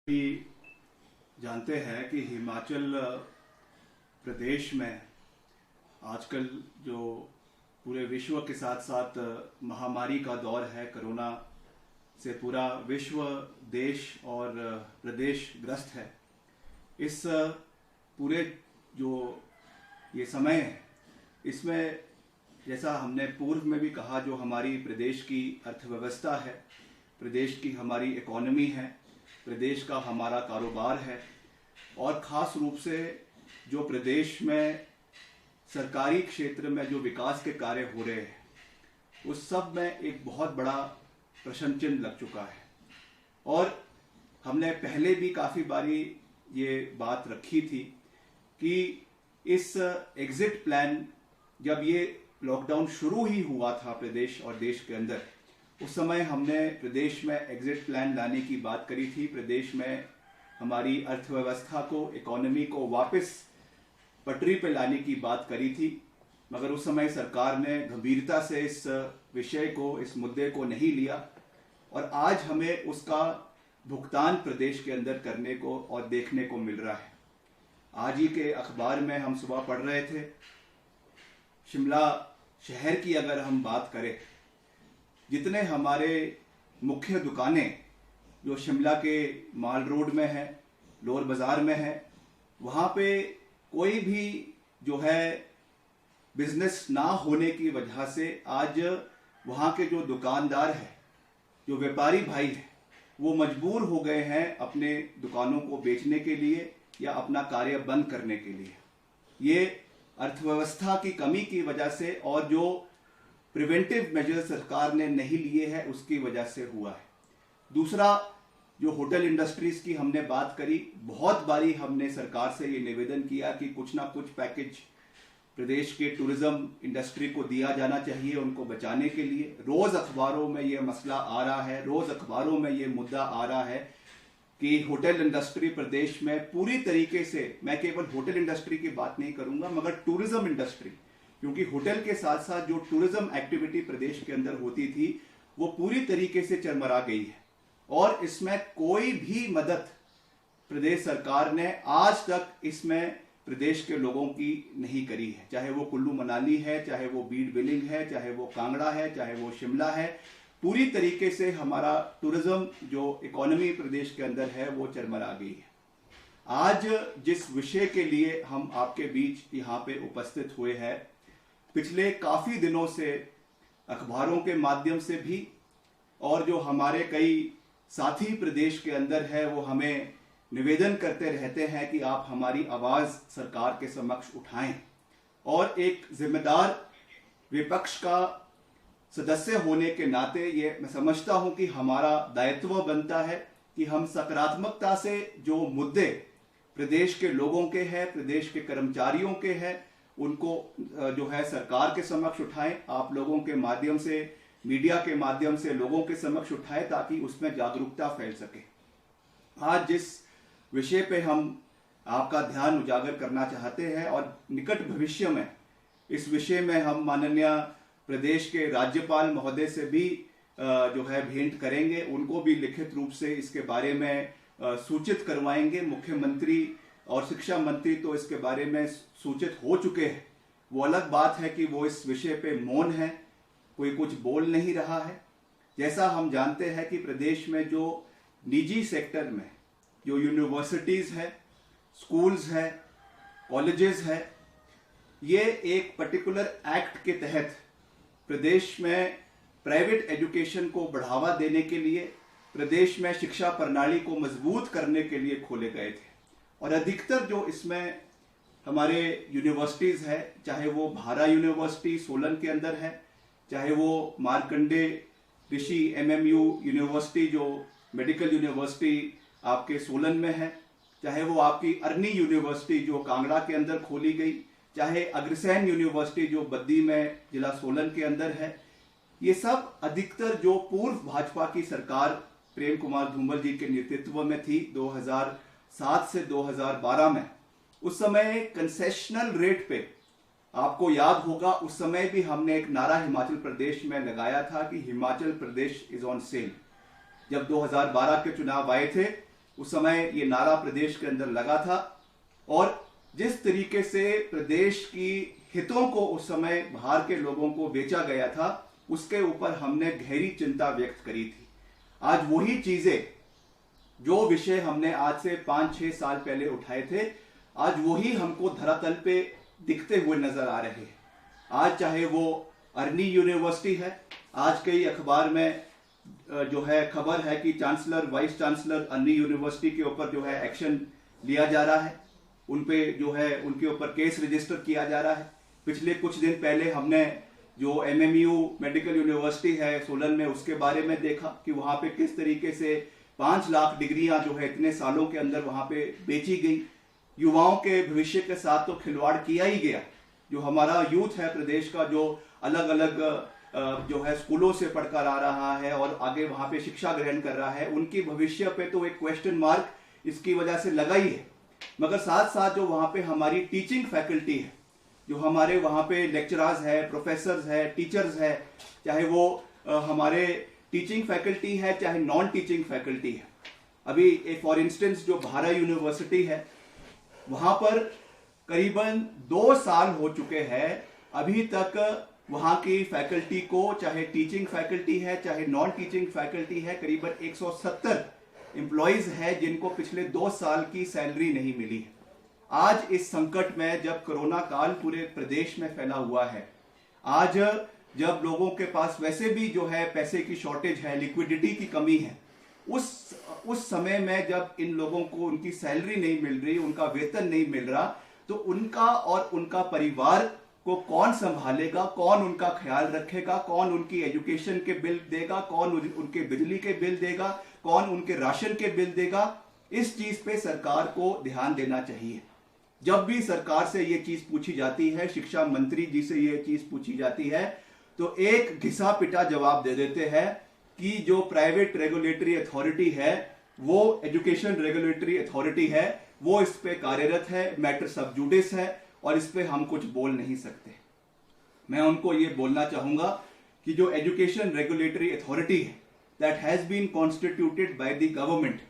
भी जानते हैं कि हिमाचल प्रदेश में आजकल जो पूरे विश्व के साथ साथ महामारी का दौर है, कोरोना से पूरा विश्व, देश और प्रदेश ग्रस्त है। इस पूरे जो ये समय है, इसमें जैसा हमने पूर्व में भी कहा, जो हमारी प्रदेश की अर्थव्यवस्था है, प्रदेश की हमारी इकोनॉमी है, प्रदेश का हमारा कारोबार है, और ख़ास रूप से जो प्रदेश में सरकारी क्षेत्र में जो विकास के कार्य हो रहे हैं, उस सब में एक बहुत बड़ा प्रश्न चिन्ह लग चुका है। और हमने पहले भी काफ़ी बारी ये बात रखी थी कि इस एग्जिट प्लान, जब ये लॉकडाउन शुरू ही हुआ था प्रदेश और देश के अंदर, उस समय हमने प्रदेश में एग्जिट प्लान लाने की बात करी थी। प्रदेश में हमारी अर्थव्यवस्था को, इकोनॉमी को वापस पटरी पे लाने की बात करी थी, मगर उस समय सरकार ने गंभीरता से इस विषय को, इस मुद्दे को नहीं लिया, और आज हमें उसका भुगतान प्रदेश के अंदर करने को और देखने को मिल रहा है। आज ही के अखबार में हम सुबह पढ़ रहे थे, शिमला शहर की अगर हम बात करें, जितने हमारे मुख्य दुकानें जो शिमला के माल रोड में है, लोअर बाजार में है, वहाँ पे कोई भी जो है बिजनेस ना होने की वजह से आज वहाँ के जो दुकानदार हैं, जो व्यापारी भाई हैं, वो मजबूर हो गए हैं अपने दुकानों को बेचने के लिए या अपना कार्य बंद करने के लिए। ये अर्थव्यवस्था की कमी की वजह से और जो प्रिवेंटिव मेजर सरकार ने नहीं लिए हैं उसकी वजह से हुआ है। दूसरा, जो होटल इंडस्ट्रीज की हमने बात करी, बहुत बारी हमने सरकार से ये निवेदन किया कि कुछ ना कुछ पैकेज प्रदेश के टूरिज्म इंडस्ट्री को दिया जाना चाहिए उनको बचाने के लिए। रोज अखबारों में ये मसला आ रहा है, रोज अखबारों में ये मुद्दा आ रहा है कि होटल इंडस्ट्री प्रदेश में पूरी तरीके से, मैं केवल होटल इंडस्ट्री की बात नहीं करूंगा मगर टूरिज्म इंडस्ट्री, क्योंकि होटल के साथ साथ जो टूरिज्म एक्टिविटी प्रदेश के अंदर होती थी वो पूरी तरीके से चरमरा गई है, और इसमें कोई भी मदद प्रदेश सरकार ने आज तक इसमें प्रदेश के लोगों की नहीं करी है। चाहे वो कुल्लू मनाली है, चाहे वो बीड़ बिलिंग है, चाहे वो कांगड़ा है, चाहे वो शिमला है, पूरी तरीके से हमारा टूरिज्म जो इकोनॉमी प्रदेश के अंदर है वो चरमरा गई है। आज जिस विषय के लिए हम आपके बीच यहाँ पे उपस्थित हुए हैं, पिछले काफी दिनों से अखबारों के माध्यम से भी और जो हमारे कई साथी प्रदेश के अंदर है वो हमें निवेदन करते रहते हैं कि आप हमारी आवाज सरकार के समक्ष उठाएं, और एक जिम्मेदार विपक्ष का सदस्य होने के नाते ये मैं समझता हूं कि हमारा दायित्व बनता है कि हम सकारात्मकता से जो मुद्दे प्रदेश के लोगों के हैं, प्रदेश के कर्मचारियों के हैं, उनको जो है सरकार के समक्ष उठाएं, आप लोगों के माध्यम से, मीडिया के माध्यम से लोगों के समक्ष उठाएं ताकि उसमें जागरूकता फैल सके। आज जिस विषय पे हम आपका ध्यान उजागर करना चाहते हैं और निकट भविष्य में इस विषय में हम माननीय प्रदेश के राज्यपाल महोदय से भी जो है भेंट करेंगे, उनको भी लिखित रूप से इसके बारे में सूचित करवाएंगे। मुख्यमंत्री और शिक्षा मंत्री तो इसके बारे में सूचित हो चुके हैं, वो अलग बात है कि वो इस विषय पे मौन है, कोई कुछ बोल नहीं रहा है। जैसा हम जानते हैं कि प्रदेश में जो निजी सेक्टर में जो यूनिवर्सिटीज है, स्कूल्स है, कॉलेजेस है, ये एक पर्टिकुलर एक्ट के तहत प्रदेश में प्राइवेट एजुकेशन को बढ़ावा देने के लिए, प्रदेश में शिक्षा प्रणाली को मजबूत करने के लिए खोले गए थे। और अधिकतर जो इसमें हमारे यूनिवर्सिटीज है, चाहे वो भारा यूनिवर्सिटी सोलन के अंदर है, चाहे वो मार्कंडे ऋषि एमएमयू यूनिवर्सिटी जो मेडिकल यूनिवर्सिटी आपके सोलन में है, चाहे वो आपकी अर्नी यूनिवर्सिटी जो कांगड़ा के अंदर खोली गई, चाहे अग्रसेन यूनिवर्सिटी जो बद्दी में जिला सोलन के अंदर है, ये सब अधिकतर जो पूर्व भाजपा की सरकार प्रेम कुमार धूमल जी के नेतृत्व में थी 2007 से 2012 में, उस समय कंसेशनल रेट पे, आपको याद होगा उस समय भी हमने एक नारा हिमाचल प्रदेश में लगाया था कि Himachal Pradesh is on sale. जब 2012 के चुनाव आए थे उस समय ये नारा प्रदेश के अंदर लगा था और जिस तरीके से प्रदेश की हितों को उस समय बाहर के लोगों को बेचा गया था, उसके ऊपर हमने गहरी चिंता व्यक्त करी थी। आज वही चीजें, जो विषय हमने आज से 5-6 साल पहले उठाए थे, आज वही हमको धरातल पे दिखते हुए नजर आ रहे हैं। आज चाहे वो अर्नी यूनिवर्सिटी है, आज कई अखबार में जो है खबर है कि chancellor, vice chancellor Arni university के ऊपर जो है एक्शन लिया जा रहा है, उन पे जो है उनके ऊपर केस रजिस्टर किया जा रहा है। पिछले कुछ दिन पहले हमने जो एमएमयू मेडिकल यूनिवर्सिटी है सोलन में, उसके बारे में देखा कि वहां पे किस तरीके से 5 लाख डिग्रियां जो है इतने सालों के अंदर वहां पे बेची गई। युवाओं के भविष्य के साथ तो खिलवाड़ किया ही गया। जो हमारा यूथ है प्रदेश का, जो अलग अलग जो है स्कूलों से पढ़कर आ रहा है और आगे वहां पे शिक्षा ग्रहण कर रहा है, उनकी भविष्य पे तो एक क्वेश्चन मार्क इसकी वजह से लगा ही है। मगर साथ साथ जो वहां पे हमारी टीचिंग फैकल्टी है, जो हमारे वहां पे लेक्चरर्स है, प्रोफेसर्स है, टीचर्स है, चाहे वो हमारे टीचिंग फैकल्टी है चाहे नॉन टीचिंग फैकल्टी है। अभी फॉर इंस्टेंस जो भारा यूनिवर्सिटी है, वहां पर करीबन 2 साल हो चुके हैं, अभी तक वहां की फैकल्टी को, चाहे टीचिंग फैकल्टी है चाहे नॉन टीचिंग फैकल्टी है, करीबन 170 एम्प्लॉइज है जिनको पिछले 2 साल की सैलरी नहीं मिली है। आज इस संकट में, जब कोरोना काल पूरे प्रदेश में फैला हुआ है, आज जब लोगों के पास वैसे भी जो है पैसे की शॉर्टेज है, लिक्विडिटी की कमी है, उस समय में जब इन लोगों को उनकी सैलरी नहीं मिल रही, उनका वेतन नहीं मिल रहा, तो उनका और उनका परिवार को कौन संभालेगा, कौन उनका ख्याल रखेगा, कौन उनकी एजुकेशन के बिल देगा, कौन उनके बिजली के बिल देगा, कौन उनके राशन के बिल देगा। इस चीज पे सरकार को ध्यान देना चाहिए। जब भी सरकार से ये चीज पूछी जाती है, शिक्षा मंत्री जी से ये चीज पूछी जाती है, तो एक घिसा पिटा जवाब दे देते हैं कि जो प्राइवेट रेगुलेटरी अथॉरिटी है, वो एजुकेशन रेगुलेटरी अथॉरिटी है, वो इस पे कार्यरत है, मैटर सब जुडिस है और इस पे हम कुछ बोल नहीं सकते। मैं उनको ये बोलना चाहूंगा कि जो एजुकेशन रेगुलेटरी अथॉरिटी है, that has been constituted by the government,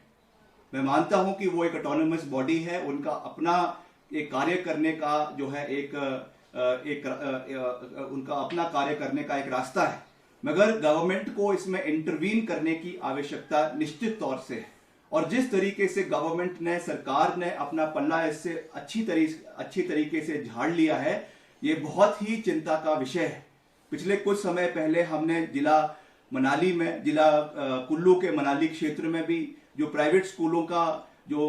मैं मानता हूं कि वो एक ऑटोनोमस बॉडी है, उनका अपना एक कार्य करने का जो है उनका अपना कार्य करने का एक रास्ता है, मगर गवर्नमेंट को इसमें इंटरवीन करने की आवश्यकता निश्चित तौर से है। और जिस तरीके से गवर्नमेंट ने, सरकार ने अपना पल्ला इससे अच्छी तरीके से झाड़ लिया है, ये बहुत ही चिंता का विषय है। पिछले कुछ समय पहले हमने जिला मनाली में, जिला कुल्लू के मनाली क्षेत्र में भी जो प्राइवेट स्कूलों का जो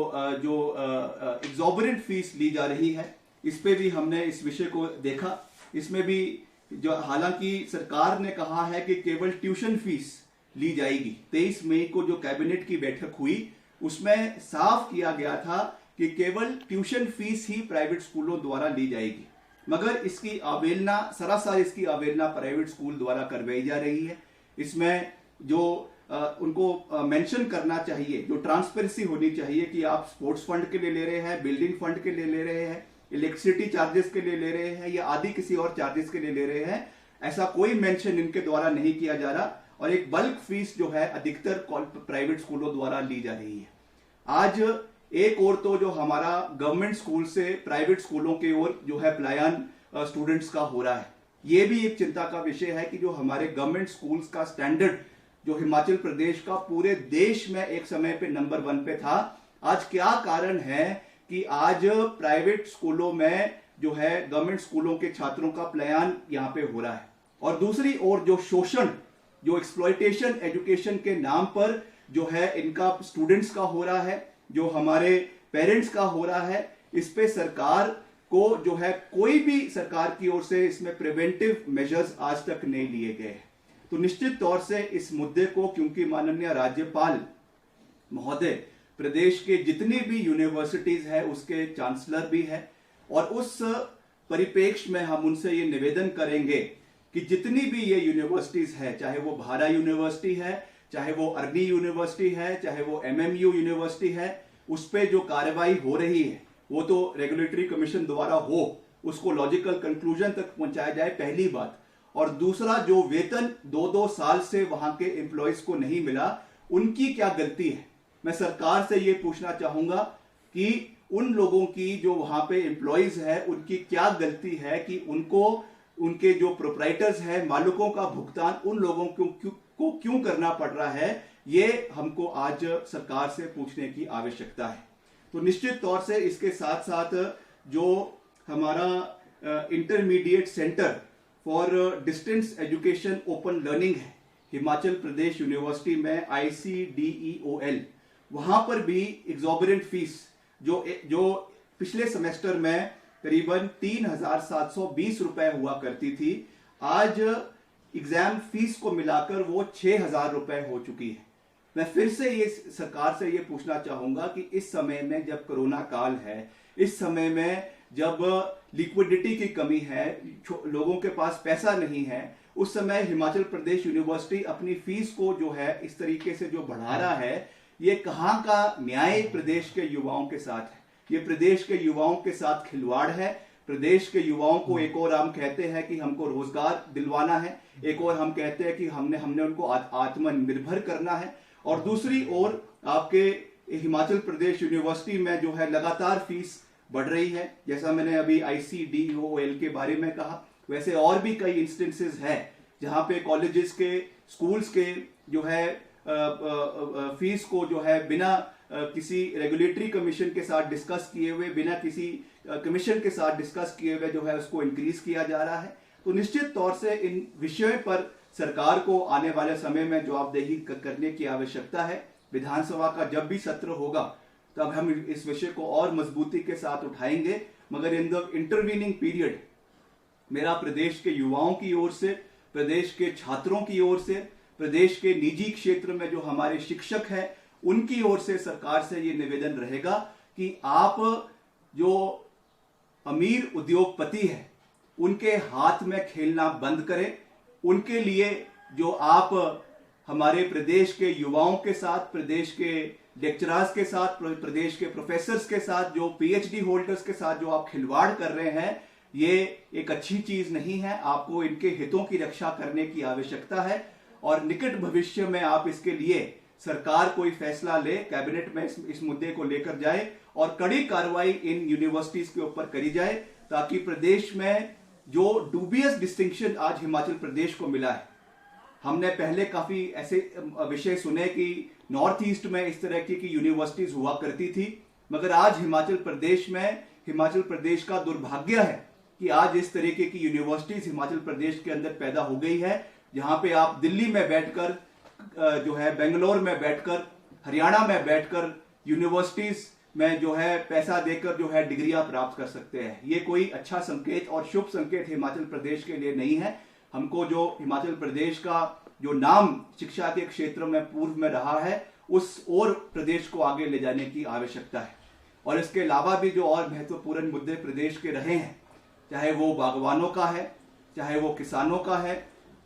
एग्जॉर्बिटेंट फीस ली जा रही है, इस पे भी हमने इस विषय को देखा। इसमें भी जो हालांकि सरकार ने कहा है कि केवल ट्यूशन फीस ली जाएगी, 23 मई को जो कैबिनेट की बैठक हुई उसमें साफ किया गया था कि केवल ट्यूशन फीस ही प्राइवेट स्कूलों द्वारा ली जाएगी, मगर इसकी अवहेलना, सरासर इसकी अवहेलना प्राइवेट स्कूल द्वारा करवाई जा रही है। इसमें जो उनको मेंशन करना चाहिए, जो ट्रांसपेरेंसी होनी चाहिए कि आप स्पोर्ट्स फंड के लिए ले रहे हैं, बिल्डिंग फंड के लिए ले रहे हैं, इलेक्ट्रिसिटी चार्जेस के लिए ले रहे हैं या आदि किसी और चार्जेस के लिए ले रहे हैं, ऐसा कोई मेंशन इनके द्वारा नहीं किया जा रहा। और एक बल्क फीस जो है अधिकतर प्राइवेट स्कूलों द्वारा ली जा रही है। आज एक और तो जो हमारा गवर्नमेंट स्कूल से प्राइवेट स्कूलों की ओर जो है पलायन स्टूडेंट्स का हो रहा है, ये भी एक चिंता का विषय है कि जो हमारे गवर्नमेंट स्कूल्स का स्टैंडर्ड, जो हिमाचल प्रदेश का पूरे देश में एक समय पे नंबर 1 पे था, आज क्या कारण है कि आज प्राइवेट स्कूलों में जो है गवर्नमेंट स्कूलों के छात्रों का पलायन यहां पे हो रहा है। और दूसरी ओर जो शोषण, जो एक्सप्लॉयटेशन एजुकेशन के नाम पर जो है इनका स्टूडेंट्स का हो रहा है, जो हमारे पेरेंट्स का हो रहा है, इस पे सरकार को जो है कोई भी सरकार की ओर से इसमें प्रिवेंटिव मेजर्स आज तक नहीं लिए गए हैं। तो निश्चित तौर से इस मुद्दे को, क्योंकि माननीय राज्यपाल महोदय प्रदेश के जितनी भी यूनिवर्सिटीज है उसके चांसलर भी है, और उस परिप्रेक्ष्य में हम उनसे ये निवेदन करेंगे कि जितनी भी ये यूनिवर्सिटीज है, चाहे वो भारा यूनिवर्सिटी है, चाहे वो अर्नी यूनिवर्सिटी है, चाहे वो एमएमयू यूनिवर्सिटी है, उस पर जो कार्रवाई हो रही है वो तो रेगुलेटरी कमीशन द्वारा हो, उसको लॉजिकल कंक्लूजन तक पहुंचाया जाए, पहली बात। और दूसरा, जो वेतन 2-2 साल से वहां के एम्प्लॉयज को नहीं मिला, उनकी क्या गलती है। मैं सरकार से ये पूछना चाहूंगा कि उन लोगों की जो वहां पे एम्प्लॉयज है उनकी क्या गलती है कि उनको उनके जो प्रोप्राइटर्स है मालिकों का भुगतान उन लोगों को क्यों करना पड़ रहा है, ये हमको आज सरकार से पूछने की आवश्यकता है। तो निश्चित तौर से इसके साथ साथ जो हमारा intermediate centre for distance education open learning है हिमाचल प्रदेश यूनिवर्सिटी में ICDEOL, वहां पर भी एग्जॉर्बिटेंट फीस जो पिछले सेमेस्टर में करीबन 3,720 रुपए हुआ करती थी, आज एग्जाम फीस को मिलाकर वो 6,000 रुपए हो चुकी है। मैं फिर से ये सरकार से ये पूछना चाहूंगा कि इस समय में जब कोरोना काल है, इस समय में जब लिक्विडिटी की कमी है, लोगों के पास पैसा नहीं है, उस समय हिमाचल प्रदेश यूनिवर्सिटी अपनी फीस को जो है इस तरीके से जो बढ़ा रहा है, ये कहां का न्याय प्रदेश के युवाओं के साथ है? ये प्रदेश के युवाओं के साथ खिलवाड़ है। प्रदेश के युवाओं को एक और हम कहते हैं कि हमको रोजगार दिलवाना है, एक और हम कहते हैं कि हमने उनको आत्मनिर्भर करना है, और दूसरी ओर आपके हिमाचल प्रदेश यूनिवर्सिटी में जो है लगातार फीस बढ़ रही है। जैसा मैंने अभी ICDEOL के बारे में कहा, वैसे और भी कई इंस्टेंसेस है जहां पे कॉलेजेस के, स्कूल्स के जो है फीस को जो है बिना किसी रेगुलेटरी कमीशन के साथ डिस्कस किए हुए, बिना किसी कमीशन के साथ डिस्कस किए हुए जो है उसको इंक्रीज किया जा रहा है। तो निश्चित तौर से इन विषयों पर सरकार को आने वाले समय में जवाबदेही करने की आवश्यकता है। विधानसभा का जब भी सत्र होगा तब हम इस विषय को और मजबूती के साथ उठाएंगे, मगर इन द इंटरवीनिंग पीरियड मेरा प्रदेश के युवाओं की ओर से, प्रदेश के छात्रों की ओर से, प्रदेश के निजी क्षेत्र में जो हमारे शिक्षक हैं उनकी ओर से सरकार से ये निवेदन रहेगा कि आप जो अमीर उद्योगपति हैं उनके हाथ में खेलना बंद करें। उनके लिए जो आप हमारे प्रदेश के युवाओं के साथ, प्रदेश के लेक्चरर्स के साथ, प्रदेश के प्रोफेसर्स के साथ, जो PhD होल्डर्स के साथ जो आप खिलवाड़ कर रहे हैं, ये एक अच्छी चीज नहीं है। आपको इनके हितों की रक्षा करने की आवश्यकता है और निकट भविष्य में आप इसके लिए सरकार कोई फैसला ले, कैबिनेट में इस मुद्दे को लेकर जाए और कड़ी कार्रवाई इन यूनिवर्सिटीज के ऊपर करी जाए, ताकि प्रदेश में जो डूबियस डिस्टिंक्शन आज हिमाचल प्रदेश को मिला है, हमने पहले काफी ऐसे विषय सुने कि नॉर्थ ईस्ट में इस तरह की यूनिवर्सिटीज हुआ करती थी, मगर आज हिमाचल प्रदेश का दुर्भाग्य है कि आज इस तरीके की यूनिवर्सिटीज हिमाचल प्रदेश के अंदर पैदा हो गई है, जहां पे आप दिल्ली में बैठकर जो है, बेंगलोर में बैठकर, हरियाणा में बैठकर यूनिवर्सिटीज में जो है पैसा देकर जो है डिग्रियां प्राप्त कर सकते हैं। ये कोई अच्छा संकेत और शुभ संकेत हिमाचल प्रदेश के लिए नहीं है। हमको जो हिमाचल प्रदेश का जो नाम शिक्षा के क्षेत्र में पूर्व में रहा है, उस और प्रदेश को आगे ले जाने की आवश्यकता है। और इसके अलावा भी जो और महत्वपूर्ण मुद्दे प्रदेश के रहे हैं, चाहे वो बागवानों का है, चाहे वो किसानों का है,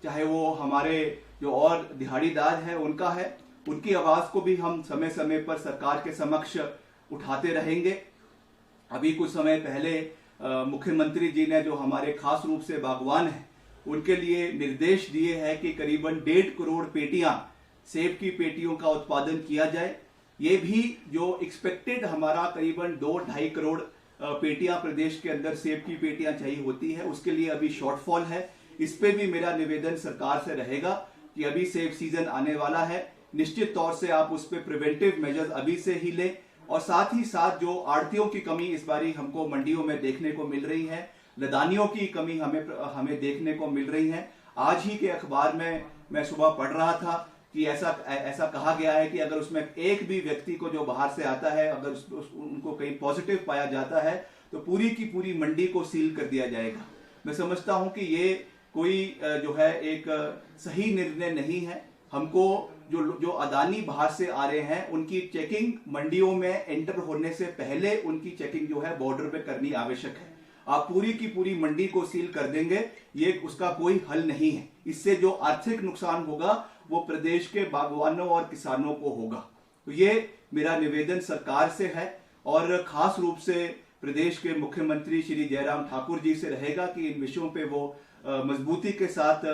चाहे वो हमारे जो और दिहाड़ीदार हैं उनका है, उनकी आवाज को भी हम समय समय पर सरकार के समक्ष उठाते रहेंगे। अभी कुछ समय पहले मुख्यमंत्री जी ने जो हमारे खास रूप से बागवान हैं उनके लिए निर्देश दिए हैं कि करीबन 1.5 करोड़ पेटियां, सेब की पेटियों का उत्पादन किया जाए। ये भी जो एक्सपेक्टेड हमारा करीबन 2-2.5 करोड़ पेटियां प्रदेश के अंदर सेब की पेटियां चाहिए होती है, उसके लिए अभी शॉर्टफॉल है। इस पे भी मेरा निवेदन सरकार से रहेगा कि अभी सेब सीजन आने वाला है, निश्चित तौर से आप उस पर प्रिवेंटिव मेजर्स अभी से ही लें। और साथ ही साथ जो आड़तियों की कमी इस बारी हमको मंडियों में देखने को मिल रही है, लदानियों की कमी हमें देखने को मिल रही है। आज ही के अखबार में मैं सुबह पढ़ रहा था कि ऐसा कहा गया है कि अगर उसमें एक भी व्यक्ति को जो बाहर से आता है, अगर उनको कहीं पॉजिटिव पाया जाता है तो पूरी की पूरी मंडी को सील कर दिया जाएगा। मैं समझता हूं कि ये कोई जो है एक सही निर्णय नहीं है। हमको जो अदानी बाहर से आ रहे हैं उनकी चेकिंग मंडियों में एंटर होने से पहले उनकी चेकिंग जो है बॉर्डर पे करनी आवश्यक है। आप पूरी की पूरी मंडी को सील कर देंगे, ये उसका कोई हल नहीं है। इससे जो आर्थिक नुकसान होगा वो प्रदेश के बागवानों और किसानों को होगा। तो ये मेरा निवेदन सरकार से है और खास रूप से प्रदेश के मुख्यमंत्री श्री जयराम ठाकुर जी से रहेगा कि इन विषयों पे वो मजबूती के साथ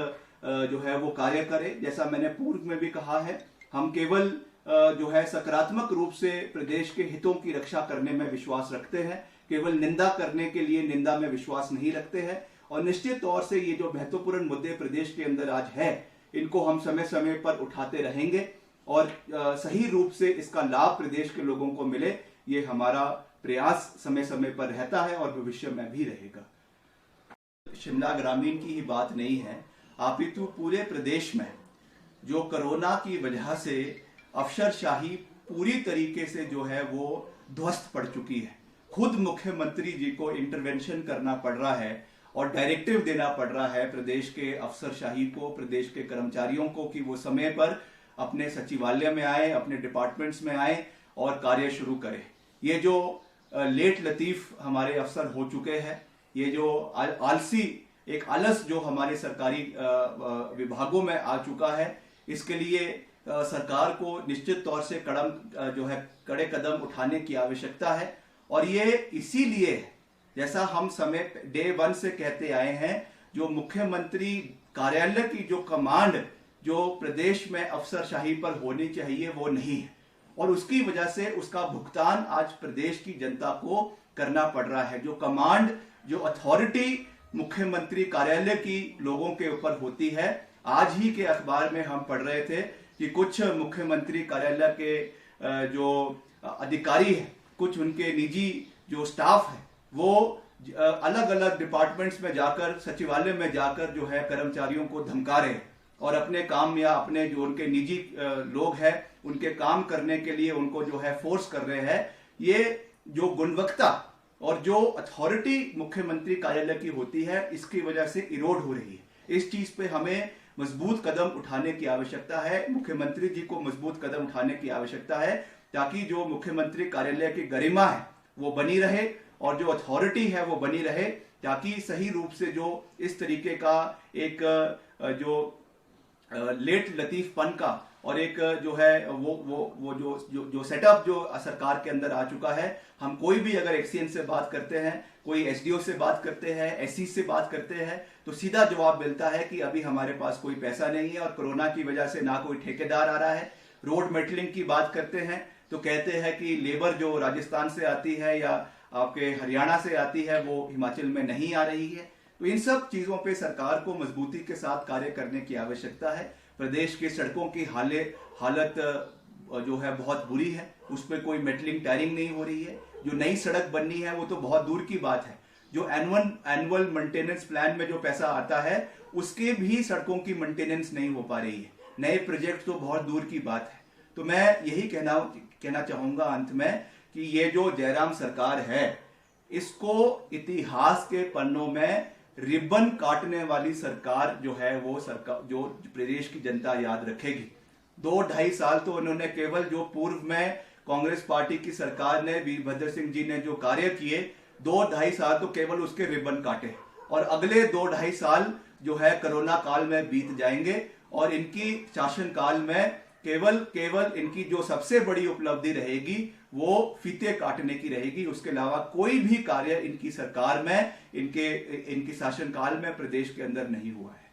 जो है वो कार्य करें। जैसा मैंने पूर्व में भी कहा है, हम केवल जो है सकारात्मक रूप से प्रदेश के हितों की रक्षा करने में विश्वास रखते हैं, केवल निंदा करने के लिए निंदा में विश्वास नहीं रखते हैं। और निश्चित तौर से ये जो महत्वपूर्ण मुद्दे प्रदेश के अंदर आज है, इनको हम समय समय पर उठाते रहेंगे और सही रूप से इसका लाभ प्रदेश के लोगों को मिले, ये हमारा प्रयास समय समय पर रहता है और भविष्य में भी रहेगा। शिमला ग्रामीण की ही बात नहीं है, अपितु पूरे प्रदेश में जो कोरोना की वजह से अफसरशाही पूरी तरीके से जो है वो ध्वस्त पड़ चुकी है। खुद मुख्यमंत्री जी को इंटरवेंशन करना पड़ रहा है और डायरेक्टिव देना पड़ रहा है प्रदेश के अफसरशाही को, प्रदेश के कर्मचारियों को, कि वो समय पर अपने सचिवालय में आए, अपने डिपार्टमेंट्स में आए और कार्य शुरू करें। ये जो लेट लतीफ हमारे अफसर हो चुके हैं, ये जो आलसी एक आलस जो हमारे सरकारी विभागों में आ चुका है, इसके लिए सरकार को निश्चित तौर से कड़े कदम उठाने की आवश्यकता है। और ये इसीलिए, जैसा हम समय डे 1 से कहते आए हैं, जो मुख्यमंत्री कार्यालय की जो कमांड जो प्रदेश में अफसरशाही पर होनी चाहिए वो नहीं है, और उसकी वजह से उसका भुगतान आज प्रदेश की जनता को करना पड़ रहा है। जो कमांड, जो अथॉरिटी मुख्यमंत्री कार्यालय की लोगों के ऊपर होती है, आज ही के अखबार में हम पढ़ रहे थे कि कुछ मुख्यमंत्री कार्यालय के जो अधिकारी हैं, कुछ उनके निजी जो स्टाफ है, वो अलग अलग डिपार्टमेंट्स में जाकर, सचिवालय में जाकर जो है कर्मचारियों को धमका रहे हैं और अपने काम या अपने जो उनके निजी लोग हैं उनके काम करने के लिए उनको जो है फोर्स कर रहे हैं। ये जो गुणवत्ता और जो अथॉरिटी मुख्यमंत्री कार्यालय की होती है, इसकी वजह से इरोड हो रही है। इस चीज पे हमें मजबूत कदम उठाने की आवश्यकता है, मुख्यमंत्री जी को मजबूत कदम उठाने की आवश्यकता है, ताकि जो मुख्यमंत्री कार्यालय की गरिमा है वो बनी रहे और जो अथॉरिटी है वो बनी रहे, ताकि सही रूप से जो इस तरीके का एक जो लेट लतीफपन का और एक जो है वो जो सेटअप जो सरकार के अंदर आ चुका है, हम कोई भी अगर एक्सीएन से बात करते हैं, कोई एसडीओ से बात करते हैं, एससी से बात करते हैं, तो सीधा जवाब मिलता है कि अभी हमारे पास कोई पैसा नहीं है और कोरोना की वजह से ना कोई ठेकेदार आ रहा है। रोड मेटलिंग की बात करते हैं तो कहते हैं कि लेबर जो राजस्थान से आती है या आपके हरियाणा से आती है वो हिमाचल में नहीं आ रही है। तो इन सब चीजों पे सरकार को मजबूती के साथ कार्य करने की आवश्यकता है। प्रदेश की सड़कों की हालत जो है बहुत बुरी है, उस पर कोई मेटलिंग टायरिंग नहीं हो रही है। जो नई सड़क बननी है वो तो बहुत दूर की बात है। जो एनुअल मेंटेनेंस प्लान में जो पैसा आता है उसके भी सड़कों की मेंटेनेंस नहीं हो पा रही है। नए प्रोजेक्ट तो बहुत दूर की बात है। तो मैं यही कहना चाहूंगा अंत में कि ये जो जयराम सरकार है, इसको इतिहास के पन्नों में रिबन काटने वाली सरकार जो है वो सरकार जो प्रदेश की जनता याद रखेगी। 2-2.5 साल तो उन्होंने केवल जो पूर्व में कांग्रेस पार्टी की सरकार ने, वीरभद्र सिंह जी ने जो कार्य किए, 2-2.5 साल तो केवल उसके रिबन काटे और अगले 2-2.5 साल जो है कोरोना काल में बीत जाएंगे और इनकी शासन काल में केवल इनकी जो सबसे बड़ी उपलब्धि रहेगी वो फीते काटने की रहेगी। उसके अलावा कोई भी कार्य इनकी सरकार में, इनकी शासन काल में प्रदेश के अंदर नहीं हुआ है।